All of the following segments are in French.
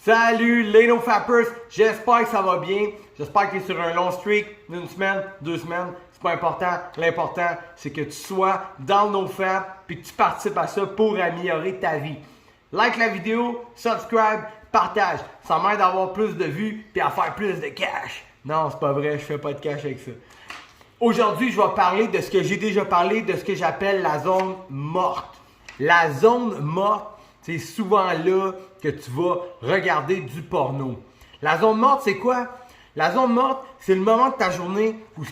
Salut les NoFappers, j'espère que ça va bien. J'espère que tu es sur un long streak, d'une semaine, 2 semaines. C'est pas important. L'important, c'est que tu sois dans le NoFap et que tu participes à ça pour améliorer ta vie. Like la vidéo, subscribe, partage. Ça m'aide à avoir plus de vues et à faire plus de cash. Non, c'est pas vrai, je fais pas de cash avec ça. Aujourd'hui, je vais parler de ce que j'ai déjà parlé, de ce que j'appelle la zone morte. La zone morte, c'est souvent là que tu vas regarder du porno. La zone morte, c'est quoi? La zone morte, c'est le moment de ta journée où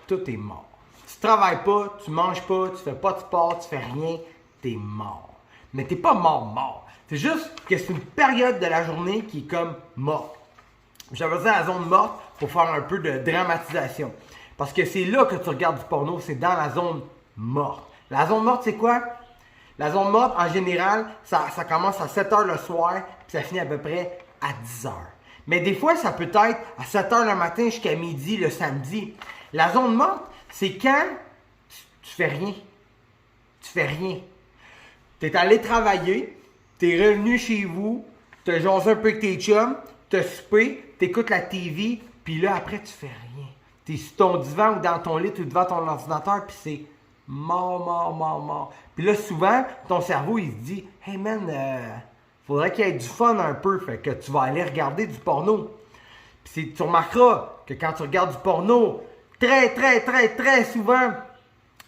tout est mort. Tu travailles pas, tu manges pas, tu fais pas de sport, tu fais rien, t'es mort. Mais t'es pas mort. C'est juste que c'est une période de la journée qui est comme morte. J'appelle ça la zone morte pour faire un peu de dramatisation. Parce que c'est là que tu regardes du porno, c'est dans la zone morte. La zone morte, c'est quoi? La zone morte, en général, ça commence à 7 h le soir, puis ça finit à peu près à 10 h. Mais des fois, ça peut être à 7 h le matin jusqu'à midi le samedi. La zone morte, c'est quand tu fais rien. Tu fais rien. Tu es allé travailler, tu es revenu chez vous, tu as jasé un peu avec tes chums, tu as soupé, tu écoutes la TV, puis là, après, tu fais rien. Tu es sur ton divan ou dans ton lit ou devant ton ordinateur, puis c'est mort. Puis là, souvent, ton cerveau, il se dit « Hey man, faudrait qu'il y ait du fun un peu. » Fait que tu vas aller regarder du porno. Puis tu remarqueras que quand tu regardes du porno, très souvent,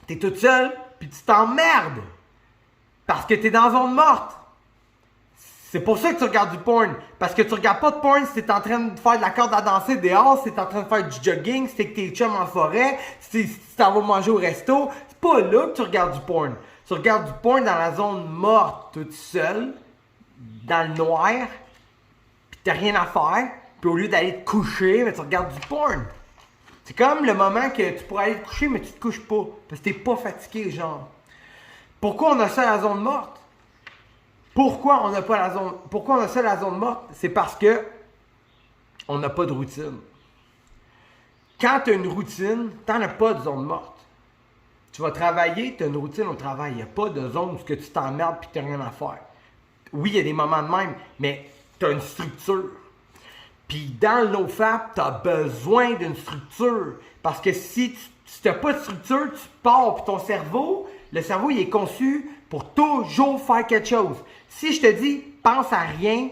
tu es toute seule, puis tu t'emmerdes. Parce que tu es dans la zone morte. C'est pour ça que tu regardes du porn. Parce que tu regardes pas de porn si tu es en train de faire de la corde à danser dehors, si tu es en train de faire du jogging, si tu es avec tes chums en forêt, si tu t'en vas manger au resto. C'est pas là que tu regardes du porn. Tu regardes du porn dans la zone morte, toute seule, dans le noir, puis t'as rien à faire. Puis au lieu d'aller te coucher, tu regardes du porn. C'est comme le moment que tu pourrais aller te coucher, mais tu te couches pas. Parce que t'es pas fatigué, genre. Pourquoi on a ça la zone morte? Pourquoi on a ça la zone morte? C'est parce que on n'a pas de routine. Quand tu as une routine, tu n'en as pas de zone morte. Tu vas travailler, tu as une routine au travail. Il n'y a pas de zone où tu t'emmerdes et tu n'as rien à faire. Oui, il y a des moments de même, mais tu as une structure. Puis dans le NoFap, tu as besoin d'une structure. Parce que si tu n'as pas de structure, tu pars, puis ton cerveau, le cerveau, il est conçu pour toujours faire quelque chose. Si je te dis, pense à rien,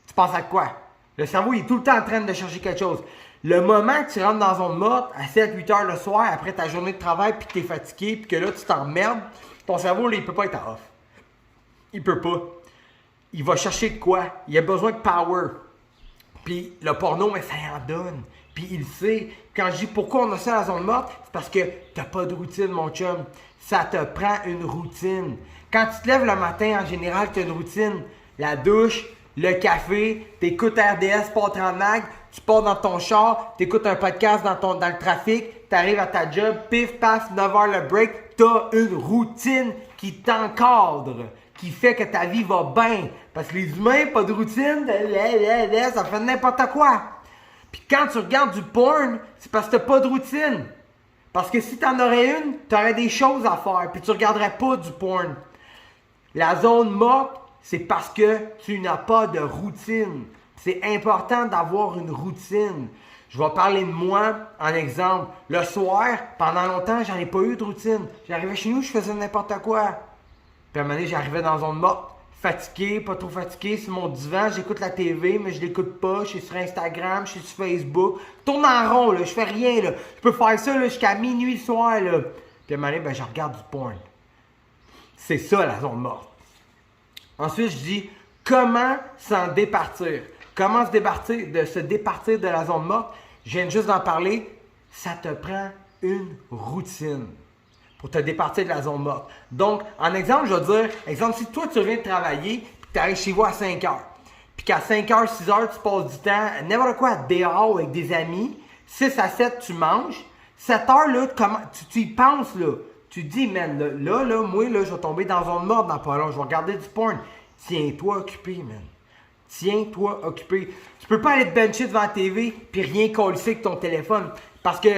tu penses à quoi? Le cerveau, il est tout le temps en train de chercher quelque chose. Le moment que tu rentres dans la zone morte, à 7-8 heures le soir, après ta journée de travail, puis que tu es fatigué, puis que là, tu t'emmerdes, ton cerveau, là, il peut pas être à off. Il peut pas. Il va chercher de quoi? Il a besoin de power. Puis le porno, mais ça en donne. Puis il sait. Quand je dis pourquoi on a ça à la zone morte, c'est parce que t'as pas de routine, mon chum. Ça te prend une routine. Quand tu te lèves le matin, en général, tu as une routine. La douche, le café, tu écoutes RDS, pas 30 mag, tu pars dans ton char, tu écoutes un podcast dans le trafic, tu arrives à ta job, pif, paf, 9 h le break, tu as une routine qui t'encadre, qui fait que ta vie va bien. Parce que les humains, pas de routine, ça fait n'importe quoi. Puis quand tu regardes du porn, c'est parce que tu n'as pas de routine. Parce que si tu en aurais une, tu aurais des choses à faire, puis tu ne regarderais pas du porn. La zone morte, c'est parce que tu n'as pas de routine. C'est important d'avoir une routine. Je vais parler de moi en exemple. Le soir, pendant longtemps, j'en ai pas eu de routine. J'arrivais chez nous, je faisais n'importe quoi. Puis à un moment donné, j'arrivais dans la zone morte, fatigué, pas trop fatigué, sur mon divan, j'écoute la TV, mais je l'écoute pas. Je suis sur Instagram, je suis sur Facebook. Je tourne en rond, là, je fais rien. Là. Je peux faire ça là, jusqu'à minuit le soir. Là. Puis à un moment donné, je regarde du porn. C'est ça la zone morte. Ensuite, je dis comment s'en départir. Comment se départir de la zone morte? Je viens juste d'en parler. Ça te prend une routine pour te départir de la zone morte. Donc, en exemple, je vais dire, exemple, si toi tu viens de travailler, puis tu arrives chez vous à 5 h, puis qu'à 5 h, 6 h, tu passes du temps, n'importe quoi, dehors avec des amis, 6 à 7, tu manges, 7 h, là, tu y penses, là. Tu te dis, man, là, moi, là, je vais tomber dans la zone morte dans pas long, je vais regarder du porn. Tiens-toi occupé, man. Tiens-toi occupé. Tu peux pas aller te bencher devant la TV puis rien coller avec ton téléphone parce que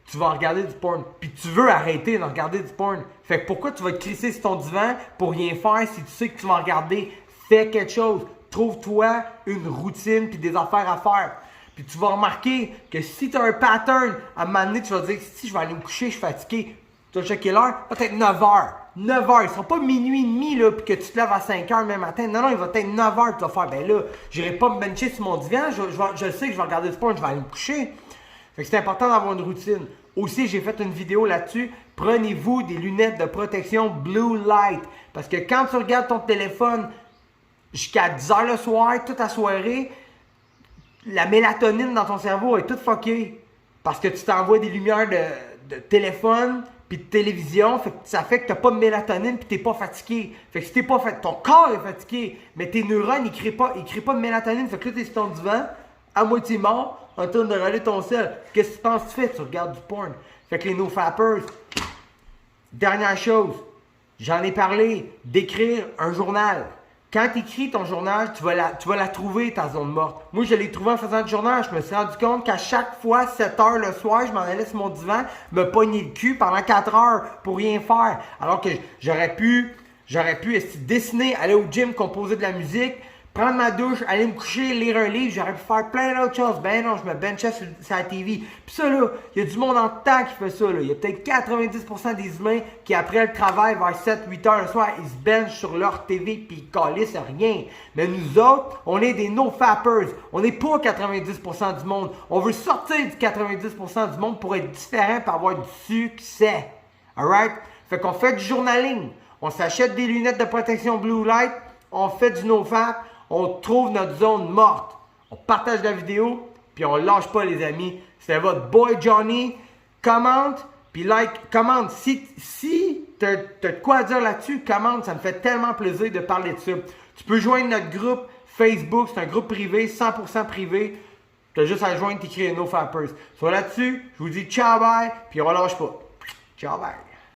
tu vas regarder du porn. Puis tu veux arrêter de regarder du porn. Fait que pourquoi tu vas te crisser sur ton divan pour rien faire si tu sais que tu vas regarder? Fais quelque chose. trouve-toi une routine puis des affaires à faire. Puis tu vas remarquer que si tu as un pattern, à un moment donné, tu vas te dire, si je vais aller me coucher, je suis fatigué. Tu vas checker l'heure, peut-être 9 h. 9 h, il ne sera pas minuit et demi, là, puis que tu te lèves à 5 h le même matin. Non, il va être 9 h, tu vas faire, ben là, j'irai pas me bencher sur mon divan, je sais que je vais regarder le sport, je vais aller me coucher. Fait que c'est important d'avoir une routine. Aussi, j'ai fait une vidéo là-dessus. Prenez-vous des lunettes de protection Blue Light. Parce que quand tu regardes ton téléphone jusqu'à 10 h le soir, toute la soirée, la mélatonine dans ton cerveau est toute fuckée. Parce que tu t'envoies des lumières de téléphone puis de télévision. Ça fait que tu n'as pas de mélatonine puis tu n'es pas fatigué. Fait que si t'es pas ton corps est fatigué, mais tes neurones, ils créent pas de mélatonine. Fait que là, tu es sur ton divan, à moitié mort, en train de râler ton sel. Qu'est-ce que tu penses que tu fais? Tu regardes du porn. Fait que les no-fappers, dernière chose, j'en ai parlé, d'écrire un journal. Quand tu écris ton journal, tu vas la trouver, ta zone morte. Moi, je l'ai trouvé en faisant du journal. Je me suis rendu compte qu'à chaque fois, 7 h le soir, je m'en allais sur mon divan, me pogner le cul pendant 4 heures pour rien faire. Alors que j'aurais pu dessiner, aller au gym, composer de la musique, prendre ma douche, aller me coucher, lire un livre, j'aurais pu faire plein d'autres choses. Ben non, je me benchais sur la TV. Puis ça, là, il y a du monde en temps qui fait ça, là. Il y a peut-être 90% des humains qui, après le travail, vers 7-8 h le soir, ils se benchent sur leur TV puis ils calissent rien. Mais nous autres, on est des no-fappers. On n'est pas 90% du monde. On veut sortir du 90% du monde pour être différent et avoir du succès. Alright? Fait qu'on fait du journaling. On s'achète des lunettes de protection Blue Light. On fait du no-fap. On trouve notre zone morte. On partage la vidéo, puis on lâche pas, les amis. C'était votre boy Johnny. Commente, puis commente. Si tu as de quoi dire là-dessus, commente. Ça me fait tellement plaisir de parler de ça. Tu peux joindre notre groupe Facebook. C'est un groupe privé, 100% privé. Tu as juste à joindre, t'écris No Fappers. Soit là-dessus, je vous dis ciao, bye, puis on lâche pas. Ciao, bye.